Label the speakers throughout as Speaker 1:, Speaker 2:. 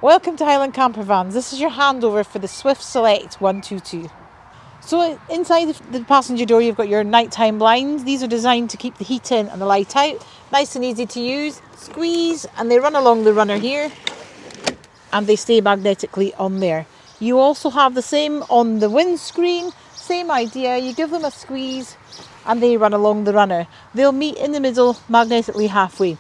Speaker 1: Welcome to Highland Camper Vans. This is your handover for the Swift Select 122. So inside the passenger door you've got your nighttime blinds. These are designed to keep the heat in and the light out. Nice and easy to use. Squeeze and they run along the runner here and they stay magnetically on there. You also have the same on the windscreen. Same idea. You give them a squeeze and they run along the runner. They'll meet in the middle magnetically halfway.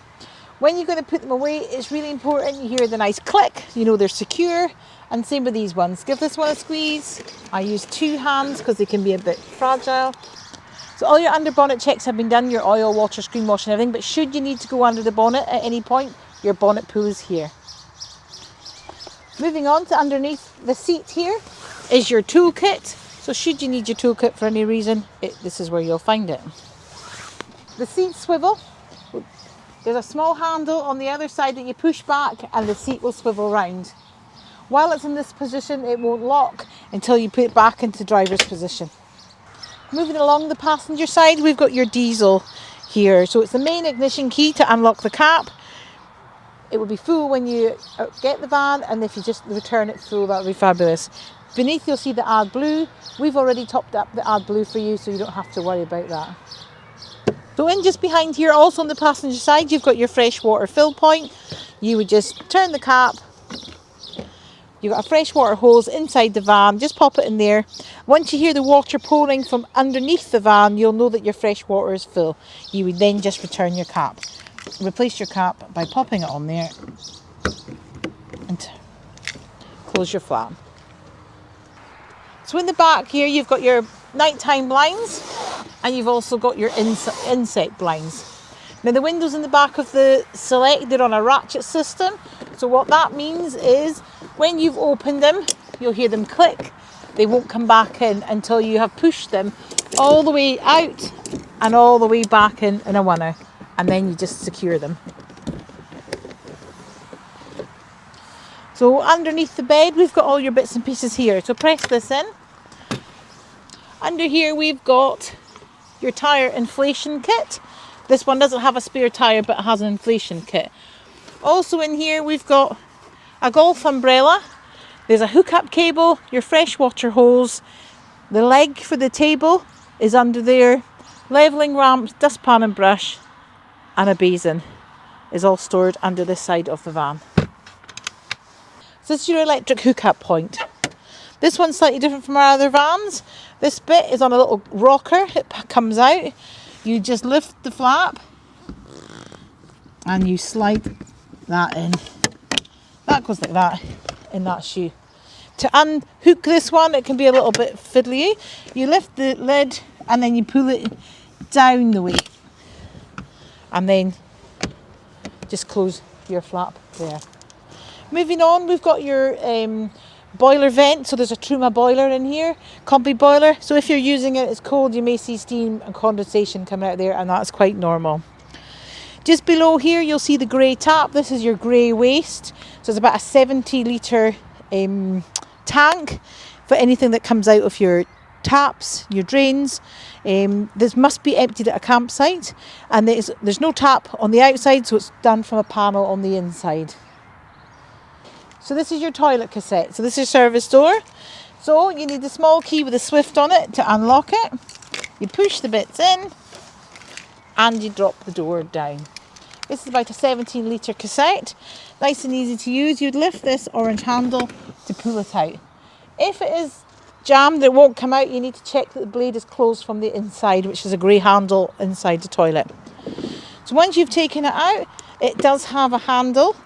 Speaker 1: When you're going to put them away, it's really important you hear the nice click. You know they're secure. And same with these ones. Give this one a squeeze. I use two hands because they can be a bit fragile. So all your under bonnet checks have been done, your oil, water, screen wash and everything. But should you need to go under the bonnet at any point, your bonnet pull is here. Moving on to underneath the seat here is your toolkit. So should you need your toolkit for any reason, this is where you'll find it. The seat swivel. There's a small handle on the other side that you push back and the seat will swivel round. While it's in this position, it won't lock until you put it back into driver's position. Moving along the passenger side, we've got your diesel here. So it's the main ignition key to unlock the cap. It will be full when you get the van, and if you just return it full, that would be fabulous. Beneath you'll see the AdBlue. We've already topped up the AdBlue for you, so you don't have to worry about that. So in just behind here, also on the passenger side, you've got your freshwater fill point. You would just turn the cap. You've got a freshwater hose inside the van. Just pop it in there. Once you hear the water pouring from underneath the van, you'll know that your fresh water is full. You would then just return your cap. Replace your cap by popping it on there and close your flap. So in the back here, you've got your nighttime blinds and you've also got your insect blinds. Now the windows in the back of the Select, they're on a ratchet system. So what that means is when you've opened them, you'll hear them click. They won't come back in until you have pushed them all the way out and all the way back in a runner. And then you just secure them. So underneath the bed, we've got all your bits and pieces here. So press this in. Under here, we've got your tyre inflation kit. This one doesn't have a spare tyre, but it has an inflation kit. Also in here, we've got a golf umbrella. There's a hookup cable, your freshwater hose. The leg for the table is under there. Levelling ramps, dustpan and brush, and a basin is all stored under this side of the van. So this is your electric hookup point. This one's slightly different from our other vans. This bit is on a little rocker. It comes out. You just lift the flap and you slide that in. That goes like that in that shoe. To unhook this one, it can be a little bit fiddly. You lift the lid and then you pull it down the way. And then just close your flap there. Moving on, we've got your boiler vent. So there's a Truma boiler in here, combi boiler. So if you're using it, it's cold, you may see steam and condensation coming out there, and that's quite normal. Just below here, you'll see the grey tap. This is your grey waste. So it's about a 70 litre tank for anything that comes out of your taps, your drains. This must be emptied at a campsite, and there's no tap on the outside, so it's done from a panel on the inside. So this is your toilet cassette. So this is your service door. So you need the small key with a Swift on it to unlock it. You push the bits in and you drop the door down. This is about a 17 litre cassette. Nice and easy to use. You'd lift this orange handle to pull it out. If it is jammed, it won't come out. You need to check that the blade is closed from the inside, which is a grey handle inside the toilet. So once you've taken it out, it does have a handle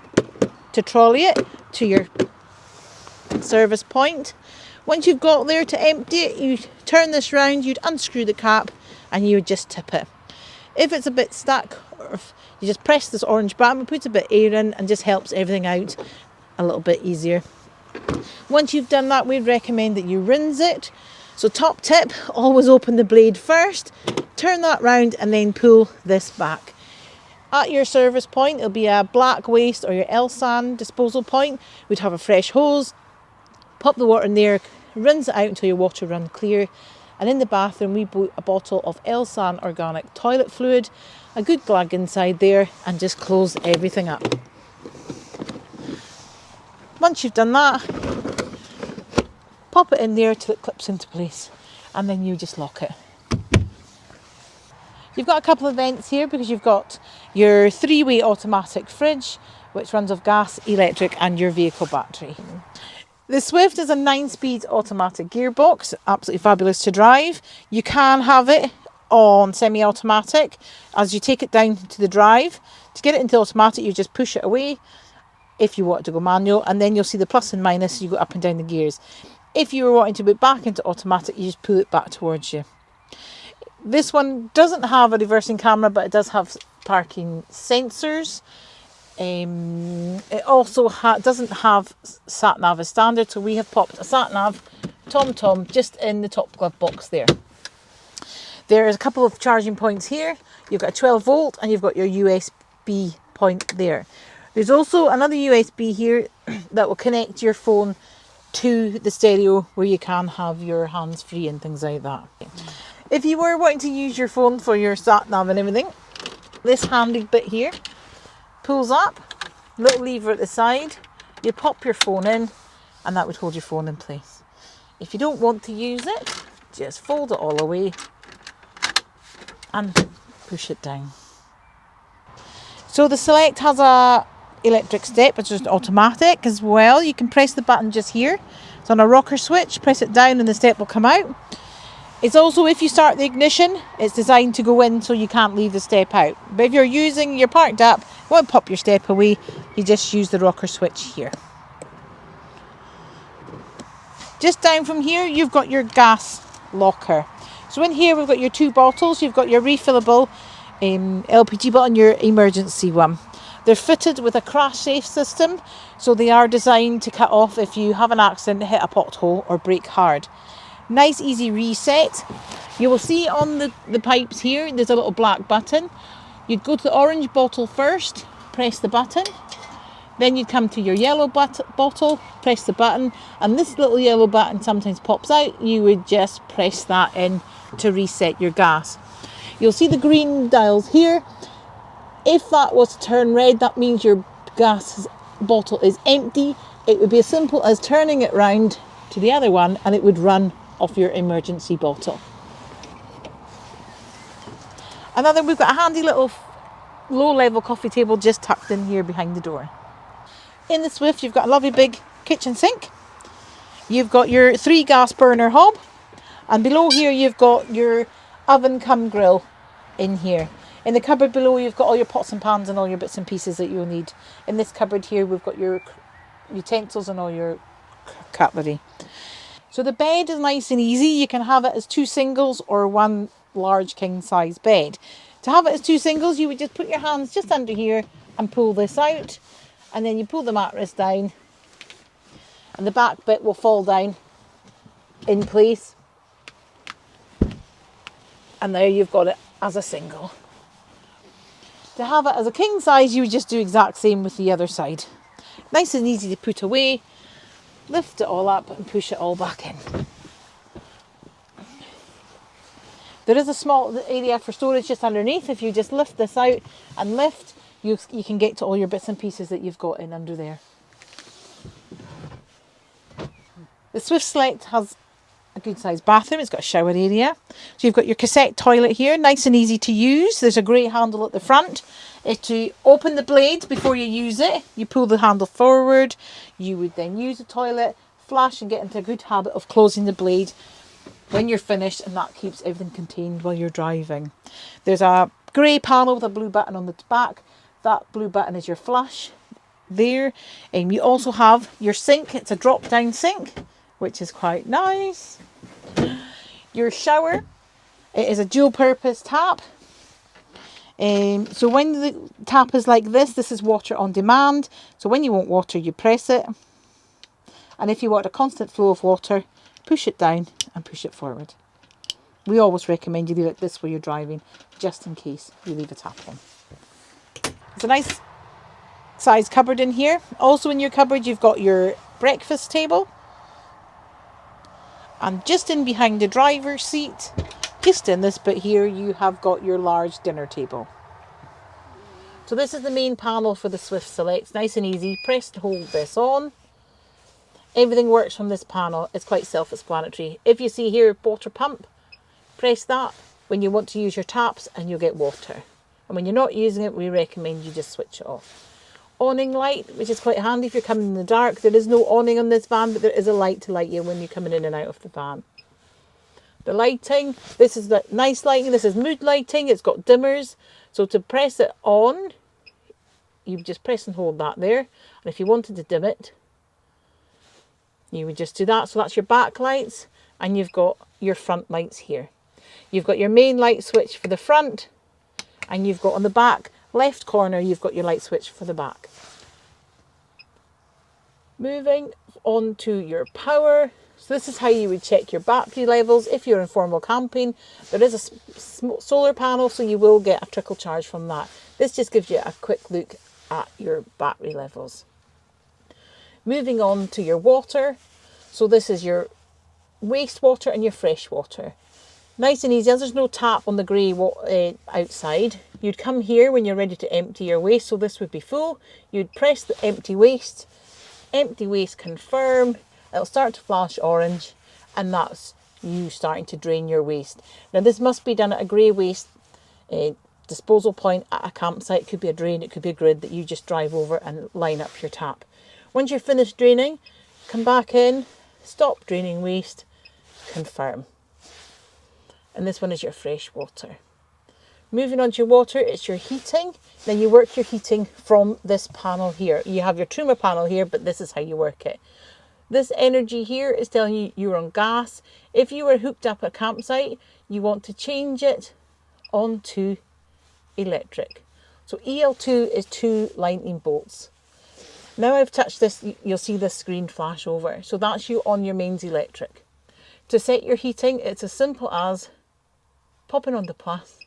Speaker 1: to trolley it to your service point. Once you've got there to empty it, you turn this round, you'd unscrew the cap and you would just tip it. If it's a bit stuck, or if you just press this orange button, it puts a bit of air in and just helps everything out a little bit easier. Once you've done that, we'd recommend that you rinse it. So top tip, always open the blade first, turn that round and then pull this back. At your service point, it'll be a black waste or your Elsan disposal point. We'd have a fresh hose, pop the water in there, rinse it out until your water runs clear. And in the bathroom, we put a bottle of Elsan organic toilet fluid, a good glug inside there, and just close everything up. Once you've done that, pop it in there till it clips into place, and then you just lock it. You've got a couple of vents here because you've got your 3-way automatic fridge, which runs off gas, electric, and your vehicle battery. The Swift is a 9-speed automatic gearbox, absolutely fabulous to drive. You can have it on semi-automatic. As you take it down to the drive, to get it into automatic, you just push it away if you want to go manual, and then you'll see the plus and minus, you go up and down the gears. If you were wanting to put back into automatic, you just pull it back towards you. This one doesn't have a reversing camera, but it does have parking sensors. It also doesn't have sat-nav as standard, so we have popped a sat-nav TomTom just in the top glove box there. There's a couple of charging points here. You've got a 12 volt and you've got your USB point there. There's also another USB here that will connect your phone to the stereo, where you can have your hands free and things like that. If you were wanting to use your phone for your sat-nav and everything, this handy bit here pulls up, little lever at the side, you pop your phone in and that would hold your phone in place. If you don't want to use it, just fold it all away and push it down. So the Select has a electric step, which is automatic as well. You can press the button just here. It's on a rocker switch, press it down and the step will come out. It's also, if you start the ignition, it's designed to go in so you can't leave the step out. But if you're using your parked up, you won't pop your step away, you just use the rocker switch here. Just down from here, you've got your gas locker. So in here, we've got your 2 bottles. You've got your refillable LPG bottle and your emergency one. They're fitted with a crash safe system, so they are designed to cut off if you have an accident, hit a pothole or brake hard. Nice easy reset. You will see on the pipes here, there's a little black button. You'd go to the orange bottle first, press the button. Then you'd come to your yellow bottle, press the button, and this little yellow button sometimes pops out. You would just press that in to reset your gas. You'll see the green dials here. If that was to turn red, that means your gas bottle is empty. It would be as simple as turning it round to the other one and it would run off your emergency bottle. We've got a handy little low-level coffee table just tucked in here behind the door. In the Swift, you've got a lovely big kitchen sink. You've got your 3 gas burner hob, and below here you've got your oven cum grill in here. In the cupboard below, you've got all your pots and pans and all your bits and pieces that you'll need. In this cupboard here, we've got your utensils and all your cutlery. So the bed is nice and easy. You can have it as 2 singles or 1 large king size bed. To have it as 2 singles, you would just put your hands just under here and pull this out, and then you pull the mattress down and the back bit will fall down in place, and there you've got it as a single. To have it as a king size, you would just do exact same with the other side. Nice and easy to put away. Lift it all up and push it all back in. There is a small area for storage just underneath. If you just lift this out and lift, you can get to all your bits and pieces that you've got in under there. The Swift Select has a good sized bathroom. It's got a shower area. So you've got your cassette toilet here, nice and easy to use. There's a grey handle at the front. To open the blade before you use it, you pull the handle forward. You would then use the toilet, flush and get into a good habit of closing the blade when you're finished, and that keeps everything contained while you're driving. There's a grey panel with a blue button on the back. That blue button is your flush there. And you also have your sink. It's a drop down sink, which is quite nice. Your shower, it is a dual purpose tap. So when the tap is like this is water on demand. So when you want water, you press it. And if you want a constant flow of water, push it down and push it forward. We always recommend you do it this while you're driving, just in case you leave a tap on. There's a nice size cupboard in here. Also in your cupboard, you've got your breakfast table. And just in behind the driver's seat, just in this bit here, you have got your large dinner table. So this is the main panel for the Swift Select. It's nice and easy. Press to hold this on. Everything works from this panel. It's quite self-explanatory. If you see here, water pump, press that when you want to use your taps and you'll get water. And when you're not using it, we recommend you just switch it off. Awning light, which is quite handy if you're coming in the dark. There is no awning on this van, but there is a light to light you when you're coming in and out of the van. The lighting, this is the nice lighting. This is mood lighting. It's got dimmers. So to press it on, you just press and hold that there. And if you wanted to dim it, you would just do that. So that's your back lights, and you've got your front lights here. You've got your main light switch for the front, and you've got on the back left corner, you've got your light switch for the back. Moving on to your power. So this is how you would check your battery levels. If you're informal camping, there is a solar panel, so you will get a trickle charge from that. This just gives you a quick look at your battery levels. Moving on to your water. So this is your wastewater and your freshwater. Nice and easy, as there's no tap on the grey outside. You'd come here when you're ready to empty your waste, so this would be full. You'd press the empty waste confirm, it'll start to flash orange, and that's you starting to drain your waste. Now this must be done at a grey waste disposal point at a campsite. It could be a drain, it could be a grid that you just drive over and line up your tap. Once you're finished draining, come back in, stop draining waste, confirm. And this one is your fresh water. Moving on to your water, it's your heating. Then you work your heating from this panel here. You have your trimmer panel here, but this is how you work it. This energy here is telling you you're on gas. If you were hooked up at a campsite, you want to change it onto electric. So EL2 is 2 lightning bolts. Now I've touched this, you'll see this screen flash over. So that's you on your mains electric. To set your heating, it's as simple as popping on the plus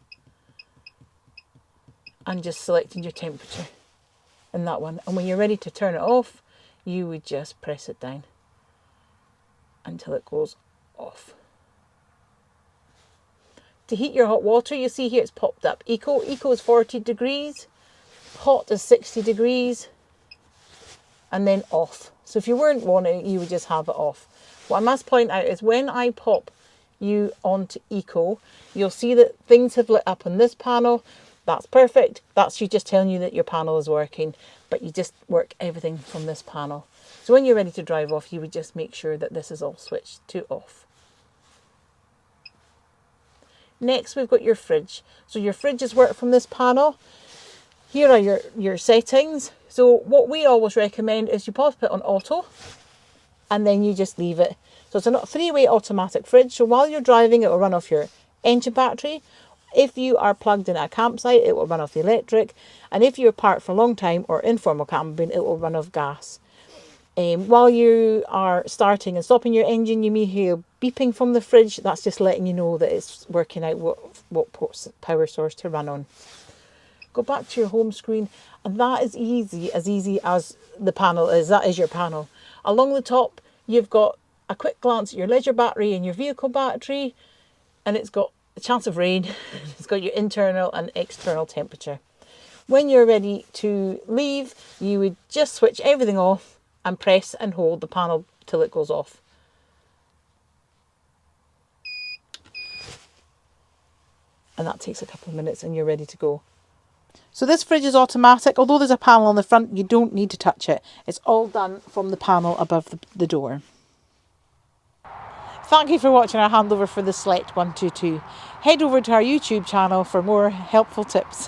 Speaker 1: and just selecting your temperature in that one. And when you're ready to turn it off, you would just press it down until it goes off. To heat your hot water, you see here it's popped up eco. Eco is 40 degrees, hot is 60 degrees, and then off. So if you weren't wanting it, you would just have it off. What I must point out is when I pop you onto eco, you'll see that things have lit up on this panel. That's perfect. That's you just telling you that your panel is working, but you just work everything from this panel. So when you're ready to drive off, you would just make sure that this is all switched to off. Next, we've got your fridge. So your fridges work from this panel. Here are your settings. So what we always recommend is you pop it on auto and then you just leave it. So it's a 3-way automatic fridge. So while you're driving, it will run off your engine battery. If you are plugged in at a campsite, it will run off the electric. And if you're parked for a long time or informal camping, it will run off gas. While you are starting and stopping your engine, you may hear beeping from the fridge. That's just letting you know that it's working out what power source to run on. Go back to your home screen, and that is easy as the panel is. That is your panel. Along the top, you've got a quick glance at your leisure battery and your vehicle battery, and it's got a chance of rain. It's got your internal and external temperature. When you're ready to leave, you would just switch everything off and press and hold the panel till it goes off. And that takes a couple of minutes and you're ready to go. So this fridge is automatic. Although there's a panel on the front, you don't need to touch it. It's all done from the panel above the door. Thank you for watching our handover for the Select 122. Head over to our YouTube channel for more helpful tips.